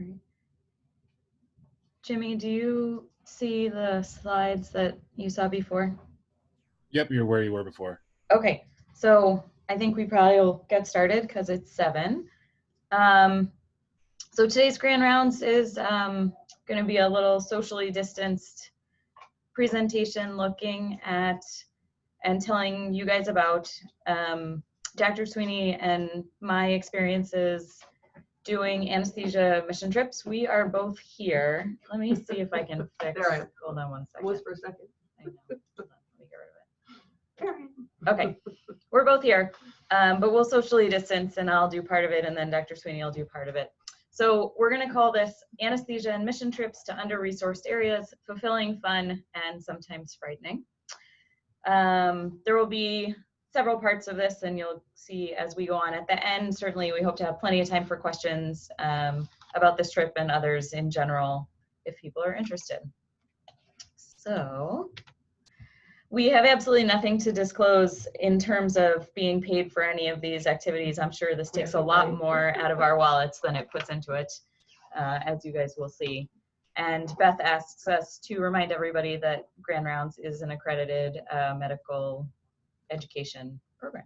right. Jimmy, do you see the slides that you saw before? Yep, you're where you were before. Okay, so I think we probably will get started because it's 7. So today's Grand Rounds is going to be a little socially distanced presentation looking at and telling you guys about Dr. Sweeney and my experiences doing anesthesia mission trips. We are both here. Let me see if I can fix. There I am. Hold on one second. Was for a second. I know. Hold on, let me get rid of it. Okay, we're both here, but we'll socially distance, and I'll do part of it, and then Dr. Sweeney will do part of it. So we're going to call this Anesthesia and Mission Trips to Under-Resourced Areas, Fulfilling, Fun, and Sometimes Frightening. There will be several parts of this, and you'll see as we go on. At the end, certainly we hope to have plenty of time for questions about this trip and others in general, if people are interested. So we have absolutely nothing to disclose in terms of being paid for any of these activities. I'm sure this takes a lot more out of our wallets than it puts into it, as you guys will see. And Beth asks us to remind everybody that Grand Rounds is an accredited medical education program.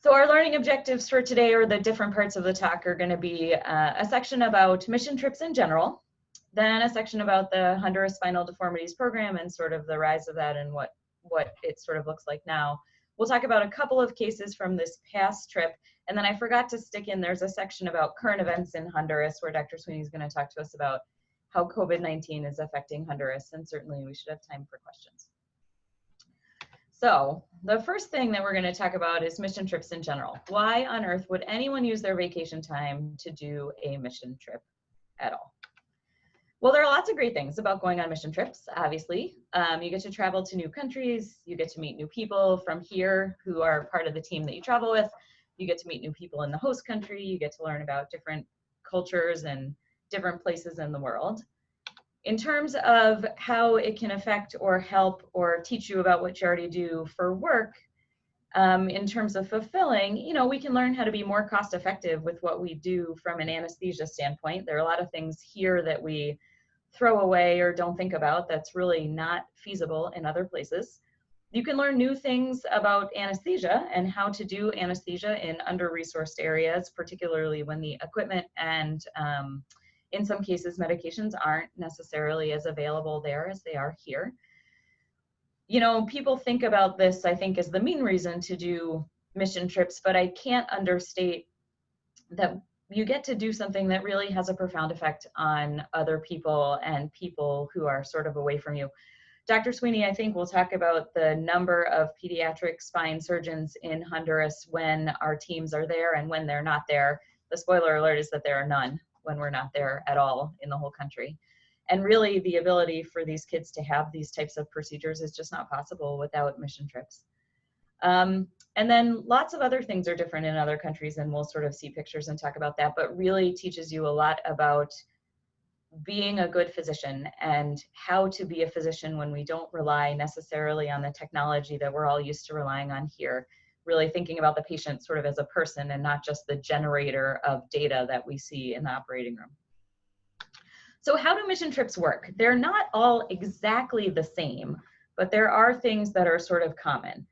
So our learning objectives for today, or the different parts of the talk, are going to be a section about mission trips in general, then a section about the Honduras Spinal Deformities Program and sort of the rise of that and what it sort of looks like now. We'll talk about a couple of cases from this past trip, and then I forgot to stick in, there's a section about current events in Honduras where Dr. Sweeney is going to talk to us about how COVID-19 is affecting Honduras, and certainly we should have time for questions. So the first thing that we're going to talk about is mission trips in general. Why on earth would anyone use their vacation time to do a mission trip at all? Well, there are lots of great things about going on mission trips, obviously. You get to travel to new countries, you get to meet new people from here who are part of the team that you travel with, you get to meet new people in the host country, you get to learn about different cultures and different places in the world. In terms of how it can affect or help or teach you about what you already do for work, in terms of fulfilling, you know, we can learn how to be more cost effective with what we do from an anesthesia standpoint. There are a lot of things here that we throw away or don't think about that's really not feasible in other places. You can learn new things about anesthesia and how to do anesthesia in under-resourced areas, particularly when the equipment and in some cases medications aren't necessarily as available there as they are here. You know, people think about this, I think, as the main reason to do mission trips, but I can't understate that you get to do something that really has a profound effect on other people and people who are sort of away from you. Dr. Sweeney, I think, will talk about the number of pediatric spine surgeons in Honduras when our teams are there and when they're not there. The spoiler alert is that there are none when we're not there at all in the whole country. And really, the ability for these kids to have these types of procedures is just not possible without mission trips. And then lots of other things are different in other countries, and we'll sort of see pictures and talk about that, but really teaches you a lot about being a good physician and how to be a physician when we don't rely necessarily on the technology that we're all used to relying on here. Really thinking about the patient sort of as a person and not just the generator of data that we see in the operating room. So how do mission trips work? They're not all exactly the same, but there are things that are sort of common.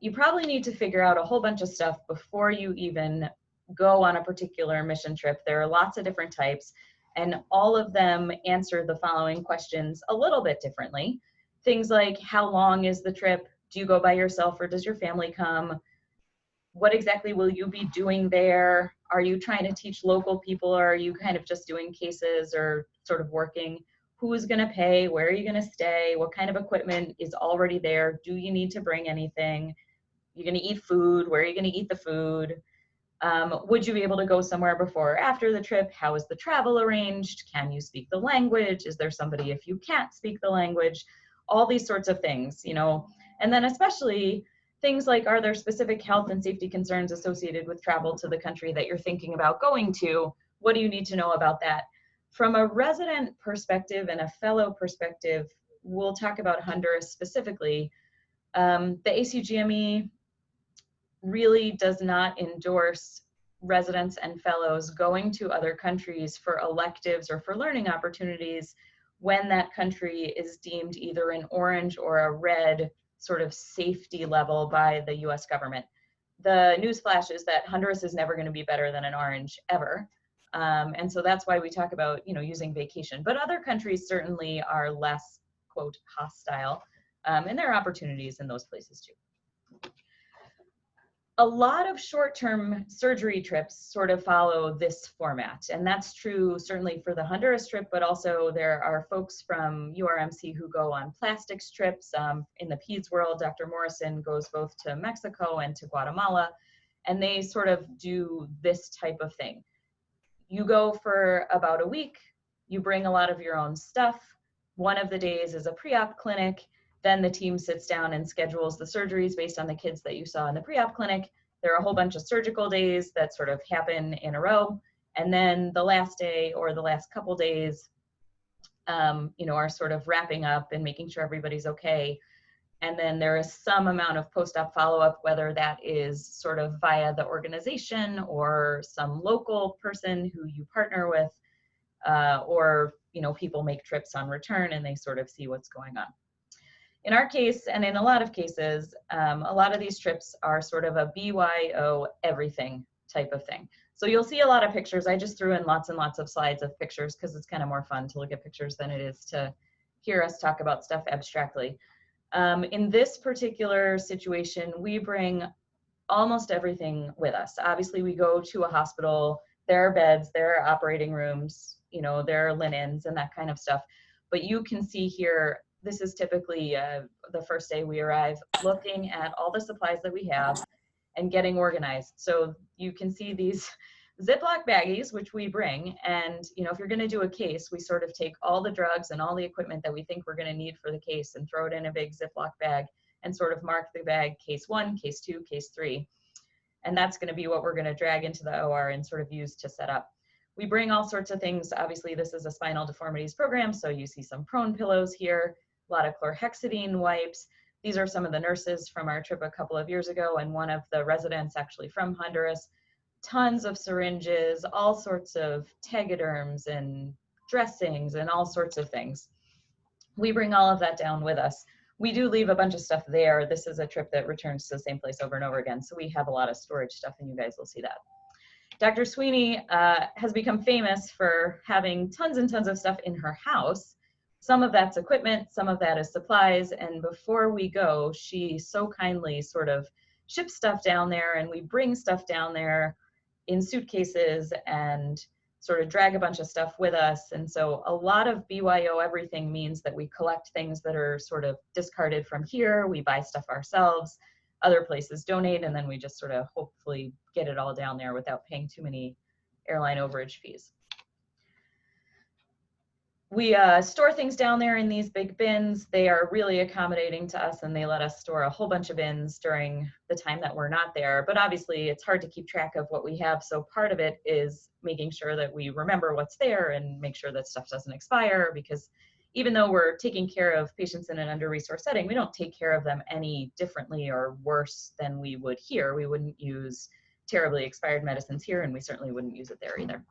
You probably need to figure out a whole bunch of stuff before you even go on a particular mission trip. There are lots of different types, and all of them answer the following questions a little bit differently. Things like, how long is the trip? Do you go by yourself or does your family come? What exactly will you be doing there? Are you trying to teach local people, or are you kind of just doing cases or sort of working? Who is going to pay? Where are you going to stay? What kind of equipment is already there? Do you need to bring anything? You're going to eat food. Where are you going to eat the food? Would you be able to go somewhere before or after the trip? How is the travel arranged? Can you speak the language? Is there somebody if you can't speak the language? All these sorts of things, you know. And then especially things like, are there specific health and safety concerns associated with travel to the country that you're thinking about going to? What do you need to know about that? From a resident perspective and a fellow perspective, we'll talk about Honduras specifically. The ACGME really does not endorse residents and fellows going to other countries for electives or for learning opportunities when that country is deemed either an orange or a red sort of safety level by the US government. The newsflash is that Honduras is never going to be better than an orange ever. And so that's why we talk about, using vacation. But other countries certainly are less, quote, hostile. And there are opportunities in those places too. A lot of short-term surgery trips sort of follow this format, and that's true certainly for the Honduras trip, but also there are folks from URMC who go on plastics trips. In the PEDS world, Dr. Morrison goes both to Mexico and to Guatemala, and they sort of do this type of thing. You go for about a week, you bring a lot of your own stuff. One of the days is a pre-op clinic. Then the team sits down and schedules the surgeries based on the kids that you saw in the pre-op clinic. There are a whole bunch of surgical days that sort of happen in a row. And then the last day or the last couple days, are sort of wrapping up and making sure everybody's okay. And then there is some amount of post-op follow-up, whether that is sort of via the organization or some local person who you partner with, or people make trips on return and they sort of see what's going on. In our case, and in a lot of cases, a lot of these trips are sort of a BYO everything type of thing. So you'll see a lot of pictures. I just threw in lots and lots of slides of pictures because it's kind of more fun to look at pictures than it is to hear us talk about stuff abstractly. In this particular situation, we bring almost everything with us. Obviously, we go to a hospital, there are beds, there are operating rooms, there are linens and that kind of stuff. But you can see here, this is typically the first day we arrive, looking at all the supplies that we have and getting organized. So you can see these Ziploc baggies, which we bring. And, if you're going to do a case, we sort of take all the drugs and all the equipment that we think we're going to need for the case and throw it in a big Ziploc bag and sort of mark the bag case 1, case 2, case 3. And that's going to be what we're going to drag into the OR and sort of use to set up. We bring all sorts of things. Obviously, this is a spinal deformities program, so you see some prone pillows here, a lot of chlorhexidine wipes. These are some of the nurses from our trip a couple of years ago, and one of the residents actually from Honduras. Tons of syringes, all sorts of tegaderms and dressings and all sorts of things. We bring all of that down with us. We do leave a bunch of stuff there. This is a trip that returns to the same place over and over again, so we have a lot of storage stuff, and you guys will see that. Dr. Sweeney has become famous for having tons and tons of stuff in her house. Some of that's equipment, some of that is supplies, and before we go, she so kindly sort of ships stuff down there, and we bring stuff down there in suitcases and sort of drag a bunch of stuff with us. And so a lot of BYO everything means that we collect things that are sort of discarded from here, we buy stuff ourselves, other places donate, and then we just sort of hopefully get it all down there without paying too many airline overage fees. We store things down there in these big bins. They are really accommodating to us, and they let us store a whole bunch of bins during the time that we're not there. But obviously, it's hard to keep track of what we have. So part of it is making sure that we remember what's there and make sure that stuff doesn't expire, because even though we're taking care of patients in an under-resourced setting, we don't take care of them any differently or worse than we would here. We wouldn't use terribly expired medicines here, and we certainly wouldn't use it there either.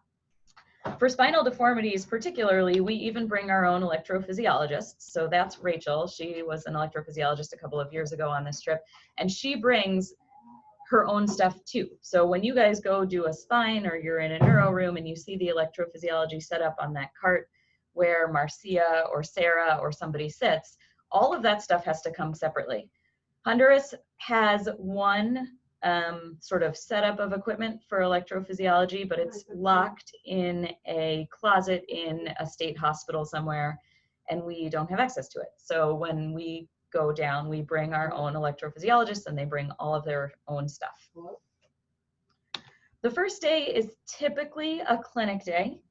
For spinal deformities particularly, we even bring our own electrophysiologists. So that's Rachel. She was an electrophysiologist a couple of years ago on this trip, and she brings her own stuff too. So when you guys go do a spine or you're in a neuro room and you see the electrophysiology set up on that cart where Marcia or Sarah or somebody sits, all of that stuff has to come separately. Honduras has one sort of setup of equipment for electrophysiology, but it's locked in a closet in a state hospital somewhere, and we don't have access to it. So when we go down, we bring our own electrophysiologists, and they bring all of their own stuff. The first day is typically a clinic day.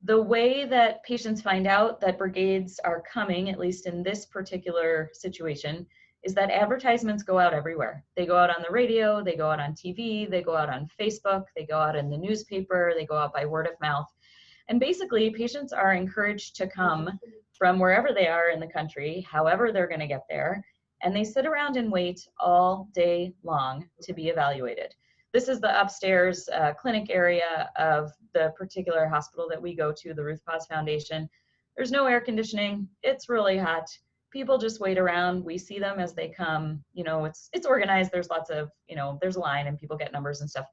The way that patients find out that brigades are coming, at least in this particular situation, is that advertisements go out everywhere. They go out on the radio, they go out on TV, they go out on Facebook, they go out in the newspaper, they go out by word of mouth. And basically, patients are encouraged to come from wherever they are in the country, however they're gonna get there, and they sit around and wait all day long to be evaluated. This is the upstairs clinic area of the particular hospital that we go to, the Ruth Paz Foundation. There's no air conditioning. It's really hot. People just wait around. We see them as they come. You know, it's organized. There's lots of, you know, there's a line and people get numbers and stuff.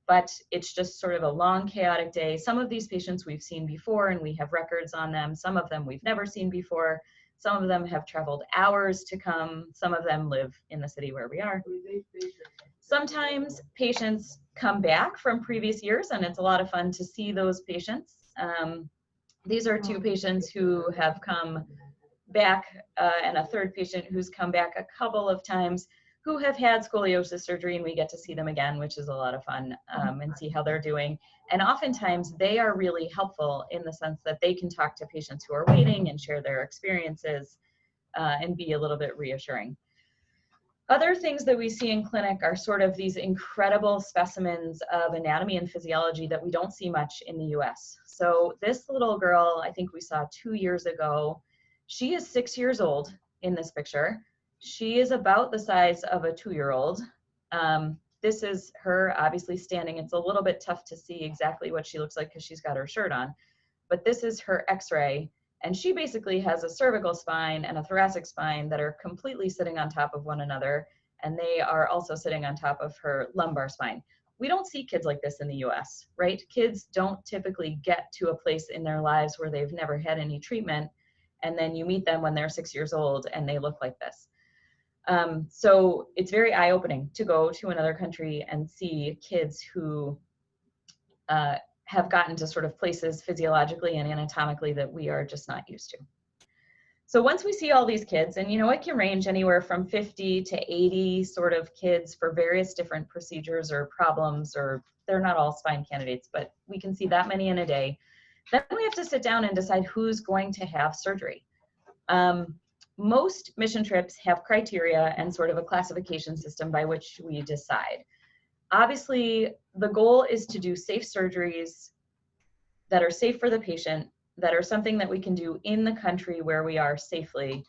But it's just sort of a long, chaotic day. Some of these patients we've seen before and we have records on them. Some of them we've never seen before. Some of them have traveled hours to come. Some of them live in the city where we are. Sometimes patients come back from previous years, and it's a lot of fun to see those patients. These are two patients who have come back and a third patient who's come back a couple of times, who have had scoliosis surgery, and we get to see them again, which is a lot of fun, and see how they're doing. And oftentimes they are really helpful in the sense that they can talk to patients who are waiting and share their experiences and be a little bit reassuring. Other things that we see in clinic are sort of these incredible specimens of anatomy and physiology that we don't see much in the US. So this little girl, I think we saw 2 years ago, she is 6 years old in this picture. She is about the size of a 2-year-old. This is her obviously standing. It's a little bit tough to see exactly what she looks like because she's got her shirt on, but this is her x-ray. And she basically has a cervical spine and a thoracic spine that are completely sitting on top of one another. And they are also sitting on top of her lumbar spine. We don't see kids like this in the US, right? Kids don't typically get to a place in their lives where they've never had any treatment. And then you meet them when they're 6 years old and they look like this. So it's very eye-opening to go to another country and see kids who have gotten to sort of places physiologically and anatomically that we are just not used to. So once we see all these kids, and you know, it can range anywhere from 50 to 80 sort of kids for various different procedures or problems, or they're not all spine candidates, but we can see that many in a day. Then we have to sit down and decide who's going to have surgery. Most mission trips have criteria and sort of a classification system by which we decide. Obviously, the goal is to do safe surgeries that are safe for the patient, that are something that we can do in the country where we are safely,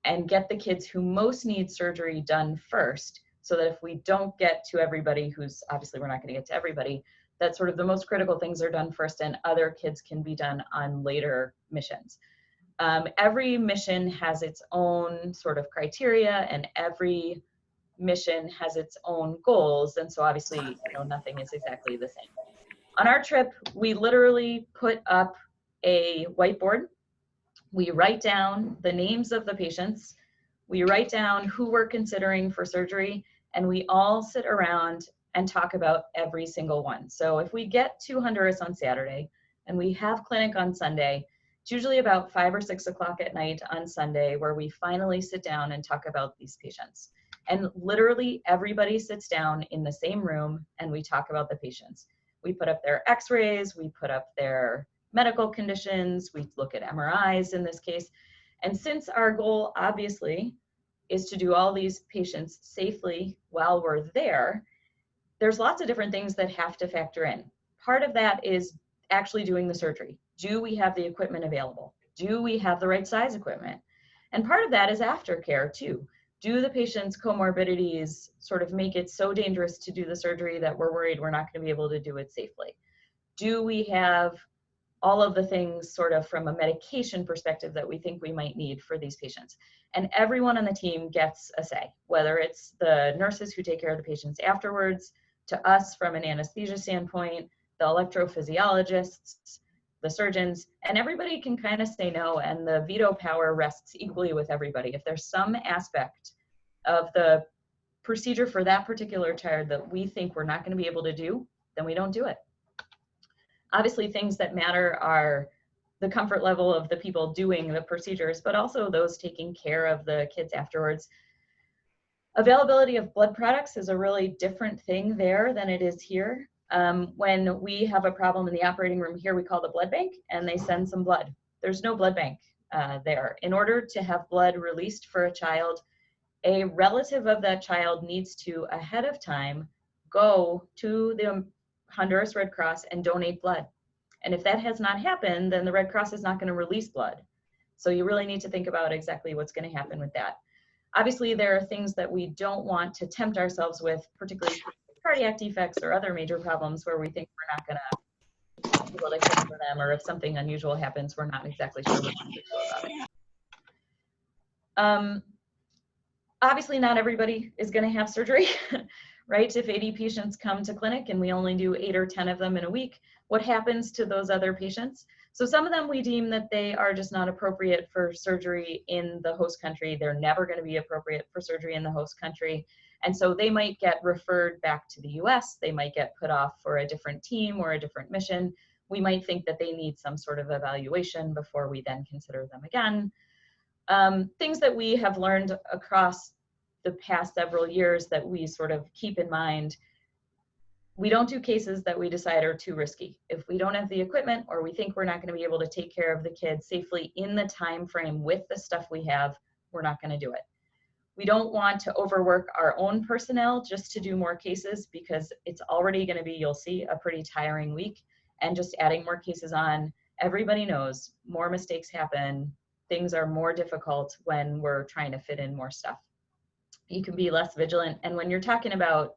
and get the kids who most need surgery done first, so that if we don't get to everybody, who's obviously we're not going to get to everybody, that sort of the most critical things are done first and other kids can be done on later missions. Every mission has its own sort of criteria, and every mission has its own goals, and so obviously, you know, nothing is exactly the same. On our trip, we literally put up a whiteboard. We write down the names of the patients, we write down who we're considering for surgery, and we all sit around and talk about every single one. So if we get to Honduras on Saturday and we have clinic on Sunday, it's usually about 5 or 6 o'clock at night on Sunday where we finally sit down and talk about these patients. And literally everybody sits down in the same room and we talk about the patients. We put up their x-rays, we put up their medical conditions, we look at MRIs in this case. And since our goal obviously is to do all these patients safely while we're there, there's lots of different things that have to factor in. Part of that is actually doing the surgery. Do we have the equipment available? Do we have the right size equipment? And part of that is aftercare too. Do the patient's comorbidities sort of make it so dangerous to do the surgery that we're worried we're not going to be able to do it safely? Do we have all of the things sort of from a medication perspective that we think we might need for these patients? And everyone on the team gets a say, whether it's the nurses who take care of the patients afterwards, to us from an anesthesia standpoint, the electrophysiologists, the surgeons, and everybody can kind of say no, and the veto power rests equally with everybody. If there's some aspect of the procedure for that particular child that we think we're not going to be able to do, then we don't do it. Obviously, things that matter are the comfort level of the people doing the procedures, but also those taking care of the kids afterwards. Availability of blood products is a really different thing there than it is here. When we have a problem in the operating room here, we call the blood bank and they send some blood. There's no blood bank there. In order to have blood released for a child, a relative of that child needs to, ahead of time, go to the Honduras Red Cross and donate blood. And if that has not happened, then the Red Cross is not going to release blood. So you really need to think about exactly what's going to happen with that. Obviously, there are things that we don't want to tempt ourselves with, particularly cardiac defects or other major problems where we think we're not going to be able to care for them, or if something unusual happens, we're not exactly sure what to do about it. Obviously, not everybody is going to have surgery, right? If 80 patients come to clinic and we only do 8 or 10 of them in a week, what happens to those other patients? So some of them we deem that they are just not appropriate for surgery in the host country. They're never going to be appropriate for surgery in the host country. And so they might get referred back to the US. They might get put off for a different team or a different mission. We might think that they need some sort of evaluation before we then consider them again. Things that we have learned across the past several years that we sort of keep in mind: we don't do cases that we decide are too risky. If we don't have the equipment, or we think we're not going to be able to take care of the kids safely in the time frame with the stuff we have, we're not going to do it. We don't want to overwork our own personnel just to do more cases, because it's already going to be, you'll see, a pretty tiring week. And just adding more cases on, everybody knows more mistakes happen. Things are more difficult when we're trying to fit in more stuff. You can be less vigilant. And when you're talking about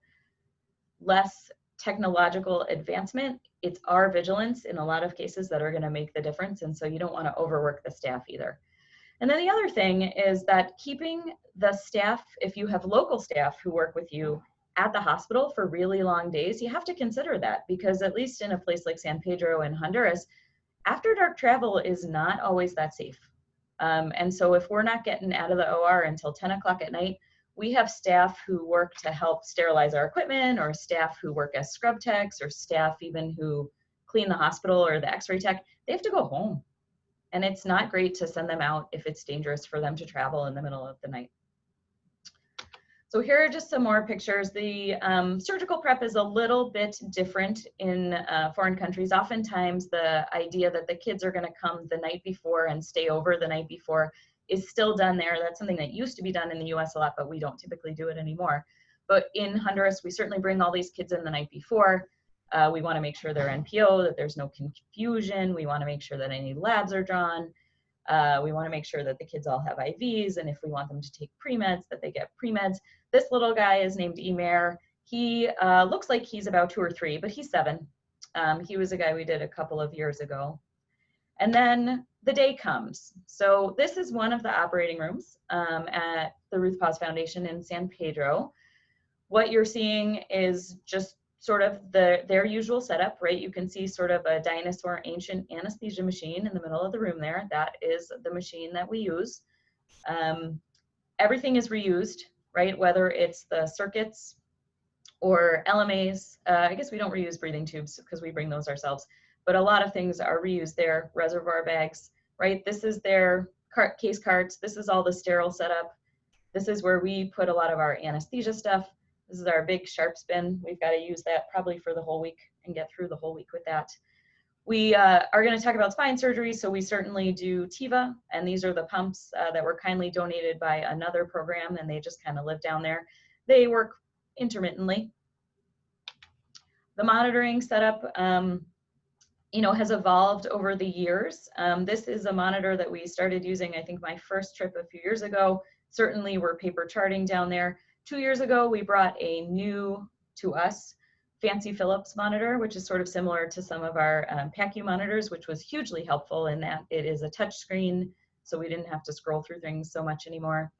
less technological advancement, it's our vigilance in a lot of cases that are going to make the difference. And so you don't want to overwork the staff either. And then the other thing is that keeping the staff, if you have local staff who work with you at the hospital for really long days, you have to consider that, because at least in a place like San Pedro in Honduras, after dark travel is not always that safe. And so if we're not getting out of the OR until 10 o'clock at night, we have staff who work to help sterilize our equipment, or staff who work as scrub techs, or staff even who clean the hospital or the x-ray tech. They have to go home. And it's not great to send them out if it's dangerous for them to travel in the middle of the night. So here are just some more pictures. The surgical prep is a little bit different in foreign countries. Oftentimes the idea that the kids are going to come the night before and stay over the night before is still done there. That's something that used to be done in the US a lot, but we don't typically do it anymore. But in Honduras, we certainly bring all these kids in the night before. We want to make sure they're NPO, that there's no confusion. We want to make sure that any labs are drawn. We want to make sure that the kids all have IVs, and if we want them to take pre-meds, that they get pre-meds. This little guy is named Emer. He looks like he's about 2 or 3, but he's 7. He was a guy we did a couple of years ago. And then the day comes. So this is one of the operating rooms at the Ruth Paz Foundation in San Pedro. What you're seeing is just sort of their usual setup, right? You can see sort of a dinosaur ancient anesthesia machine in the middle of the room there. That is the machine that we use. Everything is reused, right? Whether it's the circuits or LMAs. I guess we don't reuse breathing tubes because we bring those ourselves, but a lot of things are reused there. Reservoir bags, right? This is their case carts. This is all the sterile setup. This is where we put a lot of our anesthesia stuff. This is our big sharp spin. We've got to use that probably for the whole week and get through the whole week with that. We are going to talk about spine surgery, so we certainly do TIVA, and these are the pumps that were kindly donated by another program, and they just kind of live down there. They work intermittently. The monitoring setup, has evolved over the years. This is a monitor that we started using, I think, my first trip a few years ago. Certainly, we're paper charting down there. 2 years ago, we brought a new, to us, Fancy Philips monitor, which is sort of similar to some of our PACU monitors, which was hugely helpful in that it is a touch screen, so we didn't have to scroll through things so much anymore.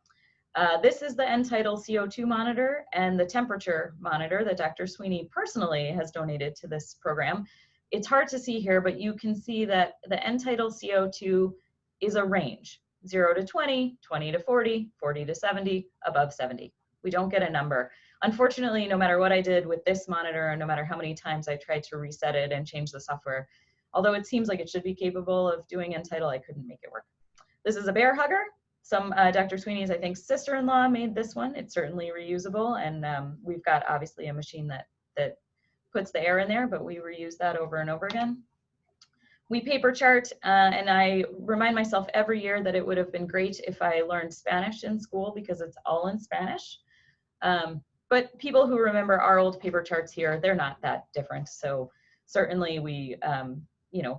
This is the end-tidal CO2 monitor and the temperature monitor that Dr. Sweeney personally has donated to this program. It's hard to see here, but you can see that the end-tidal CO2 is a range, 0 to 20, 20 to 40, 40 to 70, above 70. We don't get a number. Unfortunately, no matter what I did with this monitor, and no matter how many times I tried to reset it and change the software, although it seems like it should be capable of doing end-tidal, I couldn't make it work. This is a bear hugger. Dr. Sweeney's, I think, sister-in-law made this one. It's certainly reusable, and we've got obviously a machine that puts the air in there, but we reuse that over and over again. We paper chart, and I remind myself every year that it would have been great if I learned Spanish in school, because it's all in Spanish. But people who remember our old paper charts here, they're not that different. So certainly we,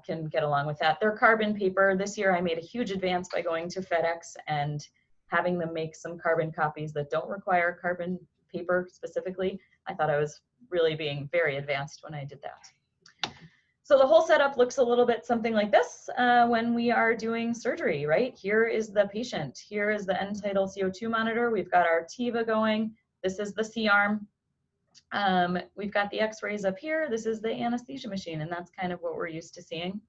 can get along with that. They're carbon paper. This year I made a huge advance by going to FedEx and having them make some carbon copies that don't require carbon paper specifically. I thought I was really being very advanced when I did that. So the whole setup looks a little bit something like this when we are doing surgery, right? Here is the patient. Here is the end-tidal CO2 monitor. We've got our TIVA going. This is the C-arm. We've got the x-rays up here. This is the anesthesia machine, and that's kind of what we're used to seeing.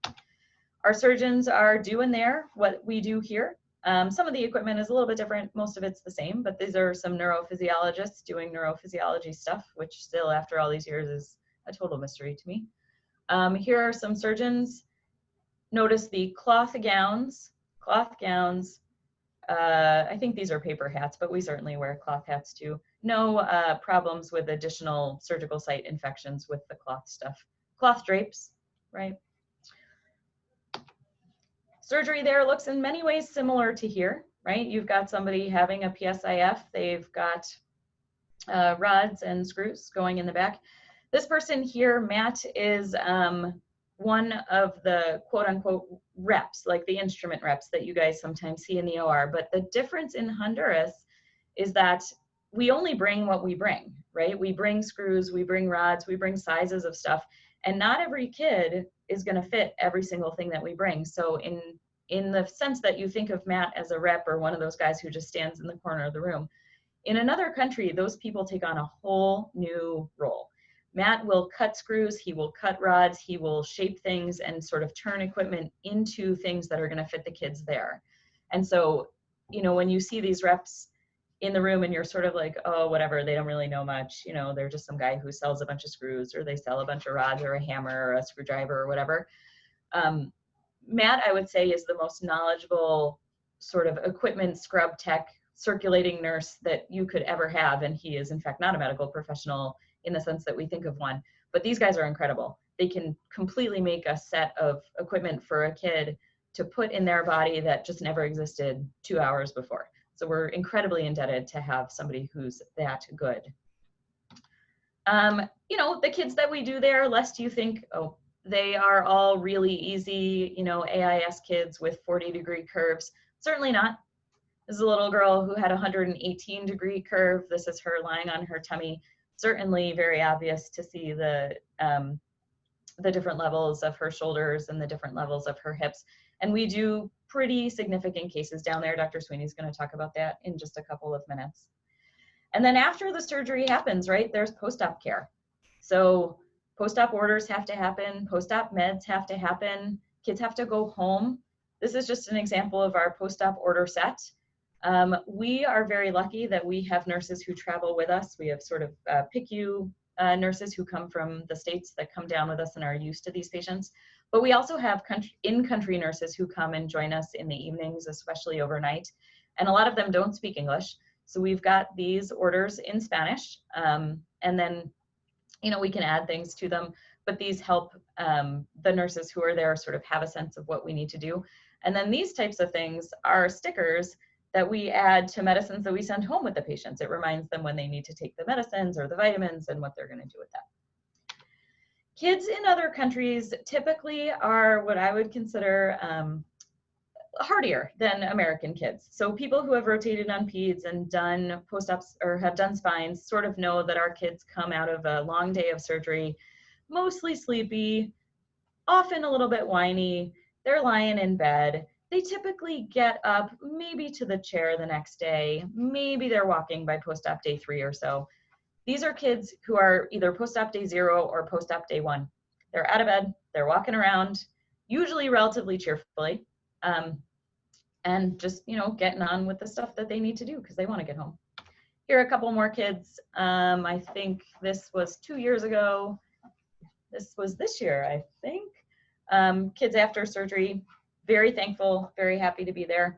Our surgeons are doing there what we do here. Some of the equipment is a little bit different. Most of it's the same, but these are some neurophysiologists doing neurophysiology stuff, which still after all these years is a total mystery to me. Here are some surgeons. Notice the cloth gowns. I think these are paper hats, but we certainly wear cloth hats too. No problems with additional surgical site infections with the cloth stuff. Cloth drapes, right? Surgery there looks in many ways similar to here, right? You've got somebody having a PSIF. They've got rods and screws going in the back. This person here, Matt, is one of the quote unquote reps, like the instrument reps that you guys sometimes see in the OR. But the difference in Honduras is that we only bring what we bring, right? We bring screws, we bring rods, we bring sizes of stuff, and not every kid is going to fit every single thing that we bring. So in the sense that you think of Matt as a rep or one of those guys who just stands in the corner of the room, in another country, those people take on a whole new role. Matt will cut screws, he will cut rods, he will shape things and sort of turn equipment into things that are going to fit the kids there. And so, you know, when you see these reps in the room and you're sort of like, oh, whatever, they don't really know much, you know, they're just some guy who sells a bunch of screws, or they sell a bunch of rods or a hammer or a screwdriver or whatever. Matt, I would say, is the most knowledgeable sort of equipment scrub tech circulating nurse that you could ever have. And he is in fact not a medical professional in the sense that we think of one, but these guys are incredible. They can completely make a set of equipment for a kid to put in their body that just never existed 2 hours before. So we're incredibly indebted to have somebody who's that good. You know, the kids that we do there, lest you think, oh, they are all really easy, you know, AIS kids with 40-degree curves. Certainly not. This is a little girl who had a 118-degree curve. This is her lying on her tummy. Certainly very obvious to see the different levels of her shoulders and the different levels of her hips. And we do pretty significant cases down there. Dr. Sweeney's going to talk about that in just a couple of minutes. And then after the surgery happens, right, there's post-op care. So post-op orders have to happen, post-op meds have to happen, kids have to go home. This is just an example of our post-op order set. We are very lucky that we have nurses who travel with us. We have sort of PICU nurses who come from the States that come down with us and are used to these patients. But we also have in-country nurses who come and join us in the evenings, especially overnight. And a lot of them don't speak English. So we've got these orders in Spanish. And then, you know, we can add things to them. But these help the nurses who are there sort of have a sense of what we need to do. And then these types of things are stickers that we add to medicines that we send home with the patients. It reminds them when they need to take the medicines or the vitamins and what they're going to do with that. Kids in other countries typically are what I would consider hardier than American kids. So people who have rotated on peds and done post-ops or have done spines sort of know that our kids come out of a long day of surgery, mostly sleepy, often a little bit whiny. They're lying in bed. They typically get up maybe to the chair the next day. Maybe they're walking by post-op day 3 or so. These are kids who are either post-op day 0 or post-op day 1. They're out of bed, they're walking around, usually relatively cheerfully, and just, you know, getting on with the stuff that they need to do because they want to get home. Here are a couple more kids. I think this was 2 years ago. This was this year, I think. Kids after surgery, very thankful, very happy to be there.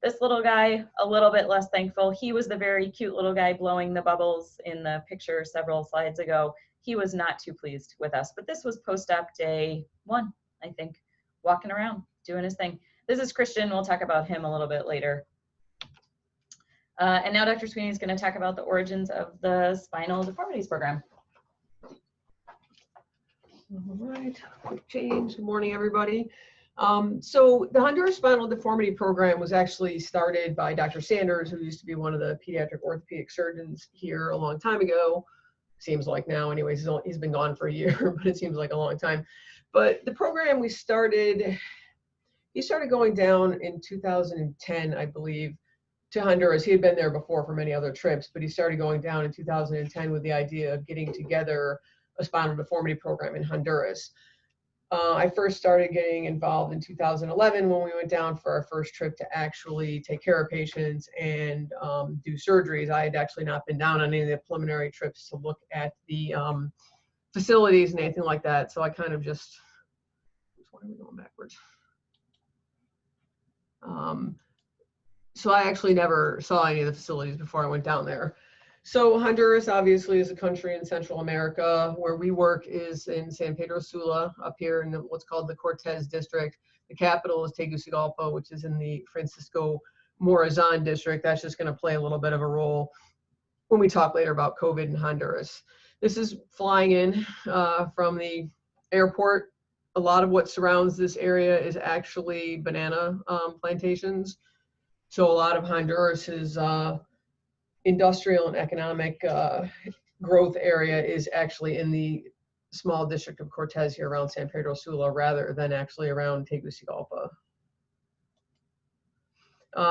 This little guy, a little bit less thankful. He was the very cute little guy blowing the bubbles in the picture several slides ago. He was not too pleased with us, but this was post-op day 1, I think, walking around, doing his thing. This is Christian. We'll talk about him a little bit later. And now Dr. Sweeney is going to talk about the origins of the spinal deformities program. All right, quick change. Good morning, everybody. So the Honduras Spinal Deformity Program was actually started by Dr. Sanders, who used to be one of the pediatric orthopedic surgeons here a long time ago. seems like now anyways. He's been gone for a year, but it seems like a long time. But the program he started going down in 2010, I believe, to Honduras. He had been there before for many other trips, but he started going down in 2010 with the idea of getting together a spinal deformity program in Honduras. I first started getting involved in 2011 when we went down for our first trip to actually take care of patients and do surgeries. I had actually not been down on any of the preliminary trips to look at the facilities and anything like that. So I kind of just, why are we going backwards? So I actually never saw any of the facilities before I went down there. So Honduras obviously is a country in Central America. Where we work is in San Pedro Sula, up here in what's called the Cortez district. The capital is Tegucigalpa, which is in the Francisco Morazan district. That's just going to play a little bit of a role when we talk later about COVID in Honduras. This is flying in from the airport. A lot of what surrounds this area is actually banana plantations. So a lot of Honduras's industrial and economic growth area is actually in the small district of Cortez here around San Pedro Sula rather than actually around Tegucigalpa.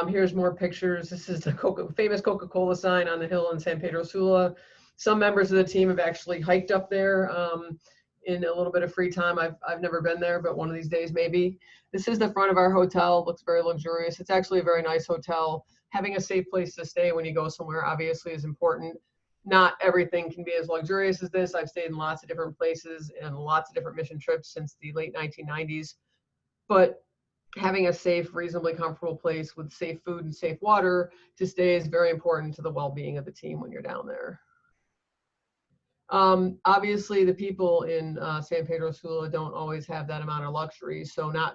Here's more pictures. This is the famous Coca-Cola sign on the hill in San Pedro Sula. Some members of the team have actually hiked up there in a little bit of free time. I've never been there, but one of these days maybe. This is the front of our hotel. It looks very luxurious. It's actually a very nice hotel. Having a safe place to stay when you go somewhere obviously is important. Not everything can be as luxurious as this. I've stayed in lots of different places and lots of different mission trips since the late 1990s. But having a safe, reasonably comfortable place with safe food and safe water to stay is very important to the well-being of the team when you're down there. Obviously, the people in San Pedro Sula don't always have that amount of luxury, so not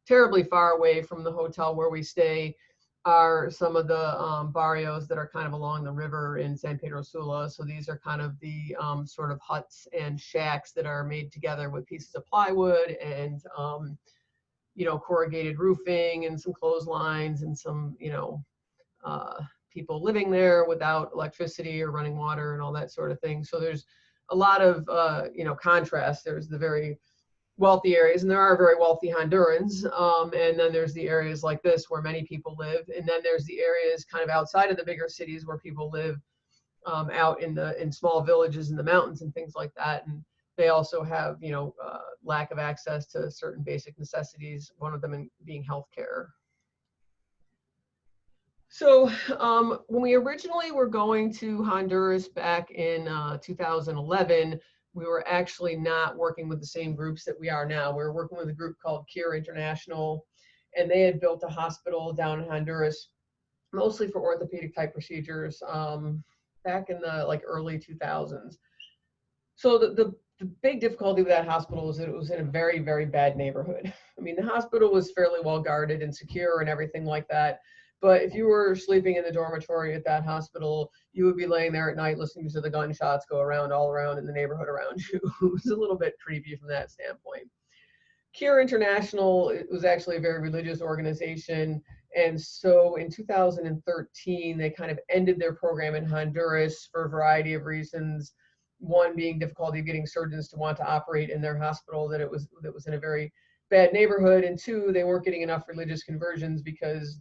terribly far away from the hotel where we stay are some of the barrios that are kind of along the river in San Pedro Sula. So these are kind of the sort of huts and shacks that are made together with pieces of plywood and you know, corrugated roofing and some clotheslines and some, you know, people living there without electricity or running water and all that sort of thing. So there's a lot of, you know, contrast. There's the very wealthy areas, and there are very wealthy Hondurans. And then there's the areas like this where many people live. And then there's the areas kind of outside of the bigger cities where people live out in small villages in the mountains and things like that. And they also have, you know, lack of access to certain basic necessities, one of them being healthcare. So when we originally were going to Honduras back in 2011, we were actually not working with the same groups that we are now. We were working with a group called Cure International, and they had built a hospital down in Honduras, mostly for orthopedic type procedures back in the early 2000s. So the big difficulty with that hospital is that it was in a very, very bad neighborhood. I mean, the hospital was fairly well guarded and secure and everything like that. But if you were sleeping in the dormitory at that hospital, you would be laying there at night listening to the gunshots go around all around in the neighborhood around you. It was a little bit creepy from that standpoint. Cure International, it was actually a very religious organization. And so in 2013, they kind of ended their program in Honduras for a variety of reasons. One being difficulty of getting surgeons to want to operate in their hospital that was in a very bad neighborhood. And two, they weren't getting enough religious conversions because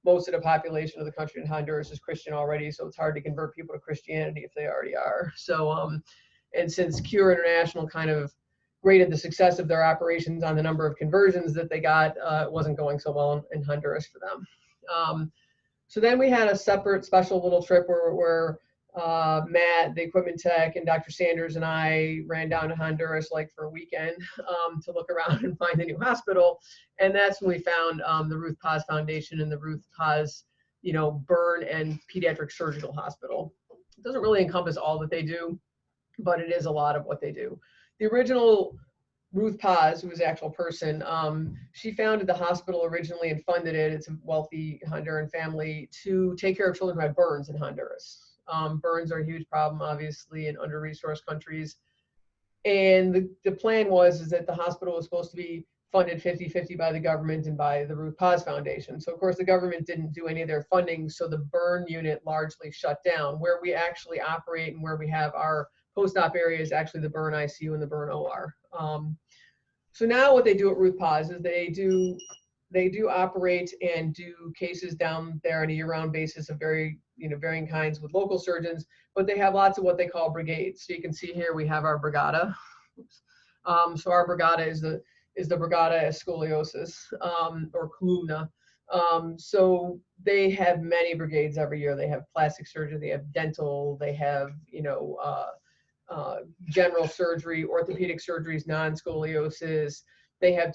most of the population of the country in Honduras is Christian already, so it's hard to convert people to Christianity if they already are. So, and since Cure International kind of rated the success of their operations on the number of conversions that they got, it wasn't going so well in Honduras for them. So then we had a separate special little trip where Matt, the equipment tech, and Dr. Sanders and I ran down to Honduras for a weekend to look around and find a new hospital. And that's when we found the Ruth Paz Foundation and the Ruth Paz, burn and pediatric surgical hospital. It doesn't really encompass all that they do, but it is a lot of what they do. The original Ruth Paz, who was the actual person, she founded the hospital originally and funded it. It's a wealthy Honduran family to take care of children who had burns in Honduras. Burns are a huge problem, obviously, in under-resourced countries. And the plan is that the hospital was supposed to be funded 50-50 by the government and by the Ruth Paz Foundation. So, of course, the government didn't do any of their funding, so the burn unit largely shut down. Where we actually operate and where we have our post-op area is actually the burn ICU and the burn OR. So now what they do at Ruth Paz is they do operate and do cases down there on a year-round basis of varying kinds with local surgeons, but they have lots of what they call brigades. So you can see here we have our brigada. So our brigada is the brigada scoliosis or columna. So they have many brigades every year. They have plastic surgery, they have dental, they have general surgery, orthopedic surgeries, non-scoliosis. They have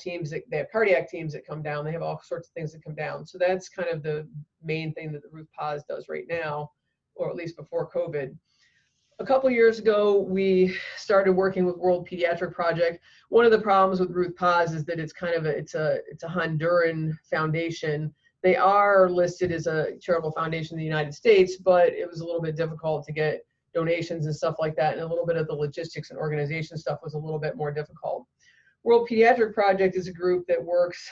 cardiac teams that come down. They have all sorts of things that come down. So that's kind of the main thing that the Ruth Paz does right now, or at least before COVID. A couple years ago, we started working with World Pediatric Project. One of the problems with Ruth Paz is that it's a Honduran foundation. They are listed as a charitable foundation in the United States, but it was a little bit difficult to get donations and stuff like that, and a little bit of the logistics and organization stuff was a little bit more difficult. World Pediatric Project is a group that works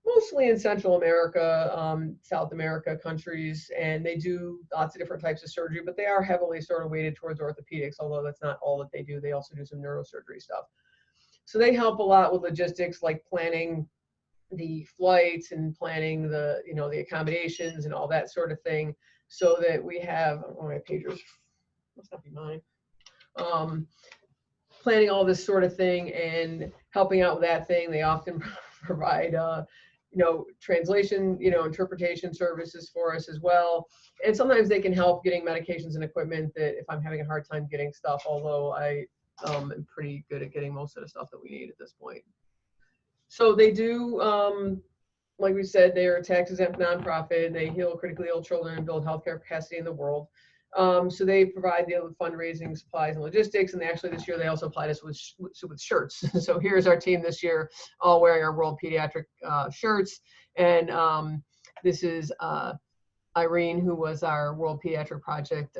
mostly in Central America, South America countries, and they do lots of different types of surgery, but they are heavily sort of weighted towards orthopedics, although that's not all that they do. They also do some neurosurgery stuff. So they help a lot with logistics, like planning the flights and planning the accommodations and all that sort of thing, so that we have, oh, my pagers must not be mine. Planning all this sort of thing and helping out with that thing. They often provide, translation, interpretation services for us as well. And sometimes they can help getting medications and equipment that if I'm having a hard time getting stuff, although I am pretty good at getting most of the stuff that we need at this point. So they do, like we said, they are a tax-exempt nonprofit. They heal critically ill children and build healthcare capacity in the world. So they provide the fundraising, supplies, and logistics. And actually this year they also applied us with shirts. So here's our team this year, all wearing our World Pediatric shirts. And this is Irene, who was our World Pediatric Project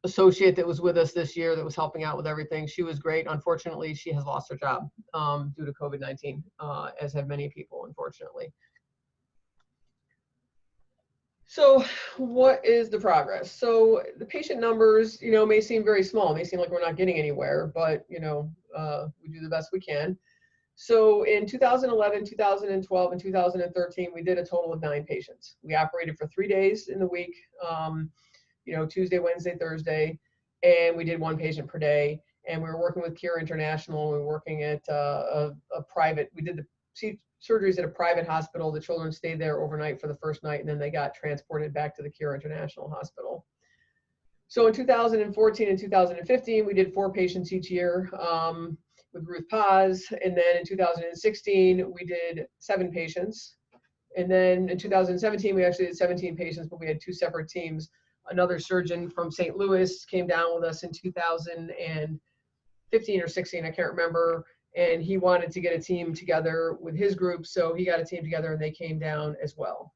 associate that was with us this year that was helping out with everything. She was great. Unfortunately, she has lost her job due to COVID-19, as have many people, unfortunately. So what is the progress? So the patient numbers, may seem very small. It may seem like we're not getting anywhere, but, we do the best we can. So in 2011, 2012, and 2013, we did a total of 9 patients. We operated for 3 days in the week, Tuesday, Wednesday, Thursday, and we did 1 patient per day. And we were working with Cure International. We were working at a private, we did the surgeries at a private hospital. The children stayed there overnight for the first night, and then they got transported back to the Cure International Hospital. So in 2014 and 2015, we did 4 patients each year with Ruth Paz. And then in 2016, we did 7 patients. And then in 2017, we actually did 17 patients, but we had 2 separate teams. Another surgeon from St. Louis came down with us in 2015 or 16, I can't remember. And he wanted to get a team together with his group. So he got a team together and they came down as well.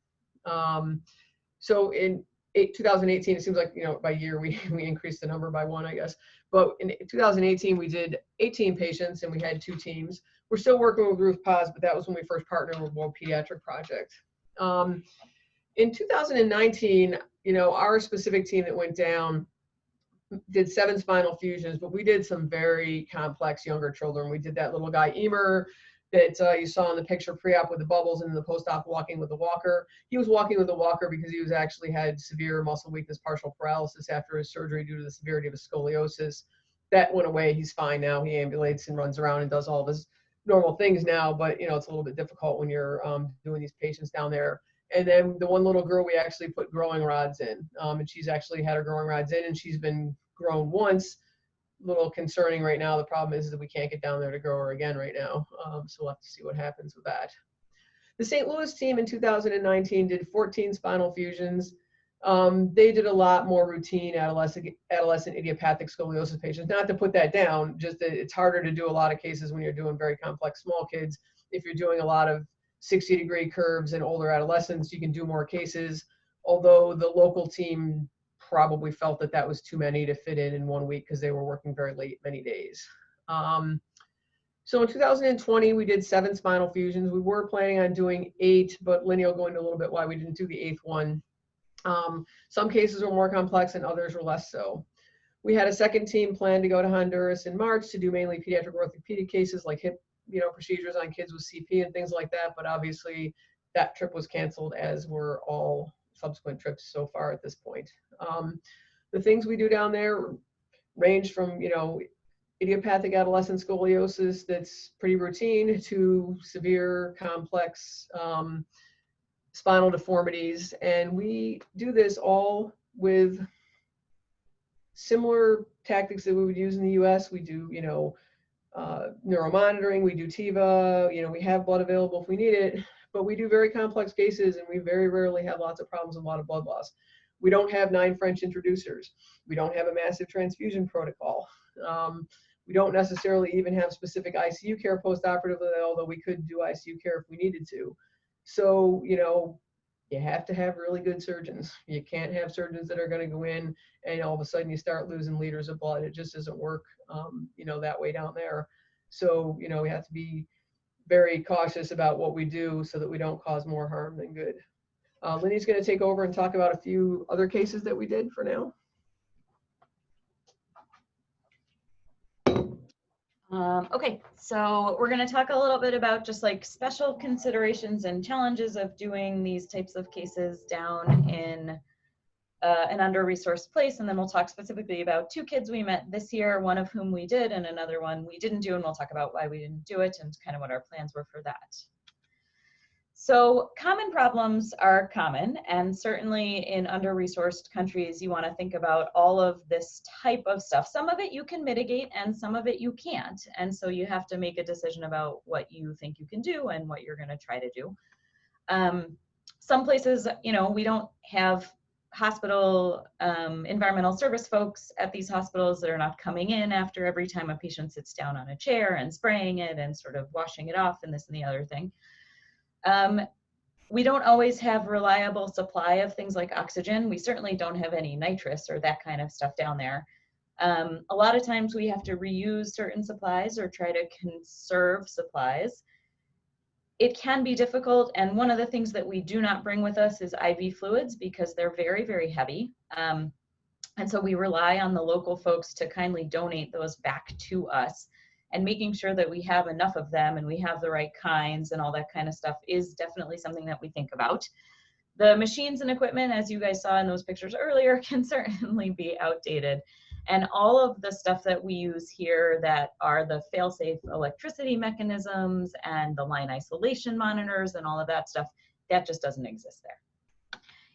So in 2018, it seems like, by year we increased the number by 1, I guess. But in 2018, we did 18 patients and we had 2 teams. We're still working with Ruth Paz, but that was when we first partnered with World Pediatric Project. In 2019, our specific team that went down did 7 spinal fusions, but we did some very complex younger children. We did that little guy, Emer, that you saw in the picture pre-op with the bubbles and the post-op walking with the walker. He was walking with the walker because he was actually had severe muscle weakness, partial paralysis after his surgery due to the severity of his scoliosis. That went away. He's fine now. He ambulates and runs around and does all of his normal things now, but it's a little bit difficult when you're doing these patients down there. And then the one little girl, we actually put growing rods in, and she's actually had her growing rods in, and she's been grown once. A little concerning right now. The problem is that we can't get down there to grow her again right now. So we'll have to see what happens with that. The St. Louis team in 2019 did 14 spinal fusions. They did a lot more routine adolescent idiopathic scoliosis patients. Not to put that down, just that it's harder to do a lot of cases when you're doing very complex small kids. If you're doing a lot of 60-degree curves in older adolescents, you can do more cases, although the local team probably felt that that was too many to fit in 1 week because they were working very late many days. So in 2020, we did 7 spinal fusions. We were planning on doing 8, but Lenny will go into a little bit why we didn't do the 8th one. Some cases were more complex and others were less so. We had a second team plan to go to Honduras in March to do mainly pediatric orthopedic cases like hip, procedures on kids with CP and things like that. But obviously that trip was canceled, as were all subsequent trips so far at this point. The things we do down there range from, idiopathic adolescent scoliosis that's pretty routine to severe complex spinal deformities. And we do this all with similar tactics that we would use in the US. We do, neuromonitoring, we do TIVA, we have blood available if we need it, but we do very complex cases and we very rarely have lots of problems and a lot of blood loss. We don't have 9 French introducers. We don't have a massive transfusion protocol. We don't necessarily even have specific ICU care postoperatively, although we could do ICU care if we needed to. So, you have to have really good surgeons. You can't have surgeons that are going to go in and all of a sudden you start losing liters of blood. It just doesn't work, that way down there. So, we have to be very cautious about what we do so that we don't cause more harm than good. Lindy's going to take over and talk about a few other cases that we did for now. Okay, so we're going to talk a little bit about just like special considerations and challenges of doing these types of cases down in an under-resourced place, and then we'll talk specifically about 2 kids we met this year, one of whom we did and another one we didn't do, and we'll talk about why we didn't do it and kind of what our plans were for that. So common problems are common, and certainly in under-resourced countries, you want to think about all of this type of stuff. Some of it you can mitigate and some of it you can't. And so you have to make a decision about what you think you can do and what you're going to try to do. Some places, we don't have hospital environmental service folks at these hospitals that are not coming in after every time a patient sits down on a chair and spraying it and sort of washing it off and this and the other thing. We don't always have reliable supply of things like oxygen. We certainly don't have any nitrous or that kind of stuff down there. A lot of times we have to reuse certain supplies or try to conserve supplies. It can be difficult, and one of the things that we do not bring with us is IV fluids because they're very, very heavy. And so we rely on the local folks to kindly donate those back to us. And making sure that we have enough of them and we have the right kinds and all that kind of stuff is definitely something that we think about. The machines and equipment, as you guys saw in those pictures earlier, can certainly be outdated. And all of the stuff that we use here that are the fail-safe electricity mechanisms and the line isolation monitors and all of that stuff, that just doesn't exist there.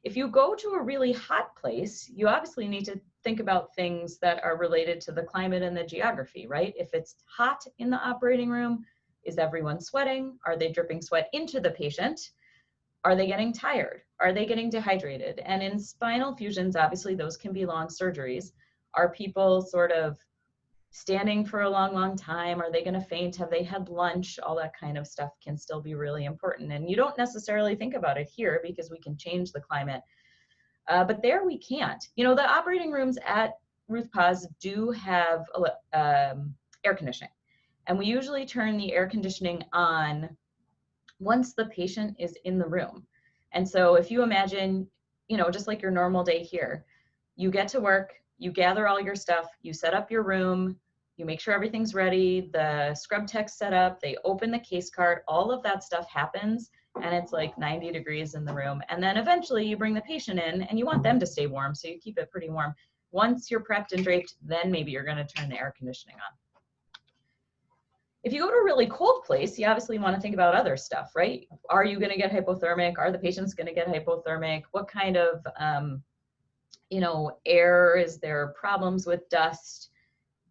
If you go to a really hot place, you obviously need to think about things that are related to the climate and the geography, right? If it's hot in the operating room, is everyone sweating? Are they dripping sweat into the patient? Are they getting tired? Are they getting dehydrated? And in spinal fusions, obviously those can be long surgeries. Are people sort of standing for a long, long time? Are they going to faint? Have they had lunch? All that kind of stuff can still be really important. And you don't necessarily think about it here because we can change the climate. But there we can't. The operating rooms at Ruth Paz do have air conditioning. And we usually turn the air conditioning on once the patient is in the room. And so if you imagine, just like your normal day here, you get to work, you gather all your stuff, you set up your room, you make sure everything's ready, the scrub tech's set up, they open the case cart, all of that stuff happens, and it's like 90 degrees in the room. And then eventually you bring the patient in and you want them to stay warm, so you keep it pretty warm. Once you're prepped and draped, then maybe you're going to turn the air conditioning on. If you go to a really cold place, you obviously want to think about other stuff, right? Are you going to get hypothermic? Are the patients going to get hypothermic? What kind of, air? Is there problems with dust?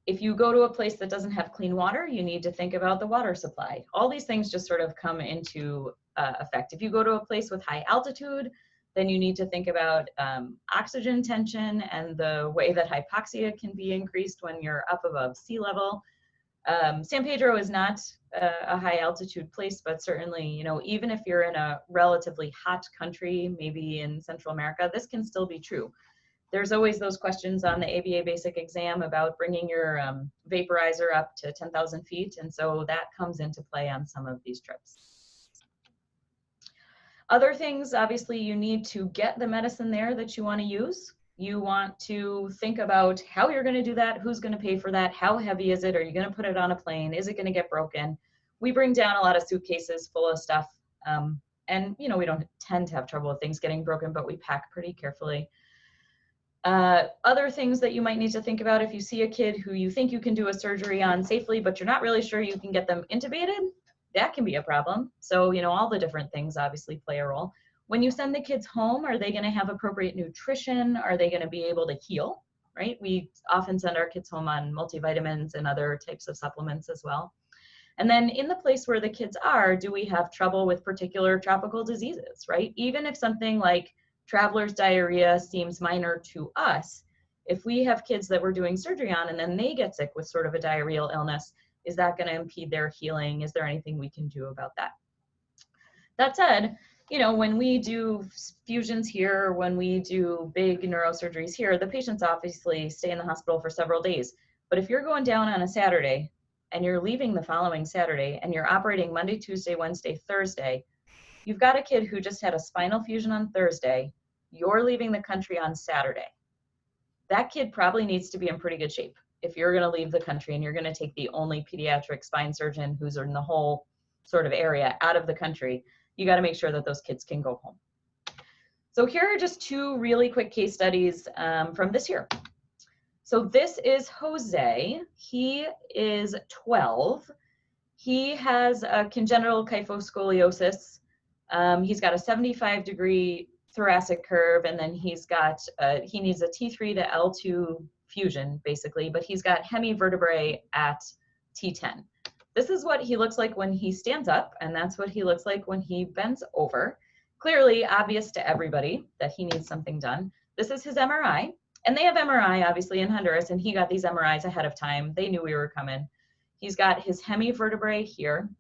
If you go to a place that doesn't have clean water, you need to think about the water supply. All these things just sort of come into effect. If you go to a place with high altitude, then you need to think about oxygen tension and the way that hypoxia can be increased when you're up above sea level. San Pedro is not a high altitude place, but certainly, even if you're in a relatively hot country, maybe in Central America, this can still be true. There's always those questions on the ABA basic exam about bringing your vaporizer up to 10,000 feet. And so that comes into play on some of these trips. Other things, obviously, you need to get the medicine there that you want to use. You want to think about how you're going to do that, who's going to pay for that, how heavy is it, are you going to put it on a plane, is it going to get broken? We bring down a lot of suitcases full of stuff, and you know, we don't tend to have trouble with things getting broken, but we pack pretty carefully. Other things that you might need to think about if you see a kid who you think you can do a surgery on safely, but you're not really sure you can get them intubated, that can be a problem. So, you know, all the different things obviously play a role. When you send the kids home, are they going to have appropriate nutrition? Are they going to be able to heal, right? We often send our kids home on multivitamins and other types of supplements as well. And then in the place where the kids are, do we have trouble with particular tropical diseases, right? Even if something like traveler's diarrhea seems minor to us, if we have kids that we're doing surgery on and then they get sick with sort of a diarrheal illness, is that going to impede their healing? Is there anything we can do about that? That said, you know, when we do fusions here, when we do big neurosurgeries here, the patients obviously stay in the hospital for several days. But if you're going down on a Saturday and you're leaving the following Saturday and you're operating Monday, Tuesday, Wednesday, Thursday, you've got a kid who just had a spinal fusion on Thursday, you're leaving the country on Saturday. That kid probably needs to be in pretty good shape. If you're going to leave the country and you're going to take the only pediatric spine surgeon who's in the whole sort of area out of the country, you got to make sure that those kids can go home. So here are just two really quick case studies from this year. So this is Jose. He is 12. He has a congenital kyphoscoliosis. He's got a 75-degree thoracic curve, and then he's got, he needs a T3 to L2 fusion, basically, but he's got hemivertebrae at T10. This is what he looks like when he stands up, and that's what he looks like when he bends over. Clearly obvious to everybody that he needs something done. This is his MRI, and they have MRI, obviously, in Honduras, and he got these MRIs ahead of time. They knew we were coming. He's got his hemivertebrae here,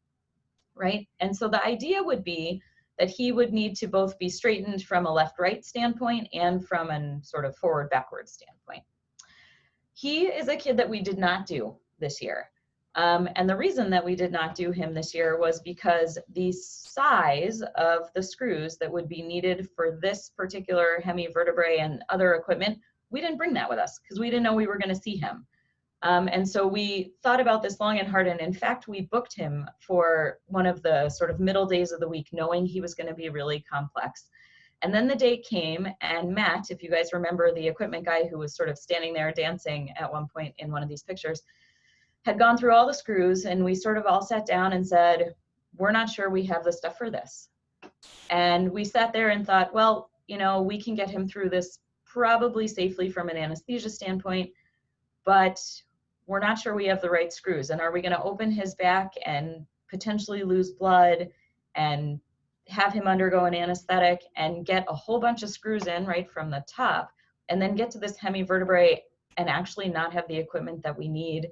right? And so the idea would be that he would need to both be straightened from a left-right standpoint and from a sort of forward-backward standpoint. He is a kid that we did not do this year. And the reason that we did not do him this year was because the size of the screws that would be needed for this particular hemivertebrae and other equipment, we didn't bring that with us because we didn't know we were going to see him. And so we thought about this long and hard, and in fact, we booked him for one of the sort of middle days of the week, knowing he was going to be really complex. And then the date came, and Matt, if you guys remember the equipment guy who was sort of standing there dancing at one point in one of these pictures, had gone through all the screws, and we sort of all sat down and said, we're not sure we have the stuff for this. And we sat there and thought, well, you know, we can get him through this probably safely from an anesthesia standpoint, but we're not sure we have the right screws. And are we going to open his back and potentially lose blood and have him undergo an anesthetic and get a whole bunch of screws in right from the top, and then get to this hemivertebrae and actually not have the equipment that we need?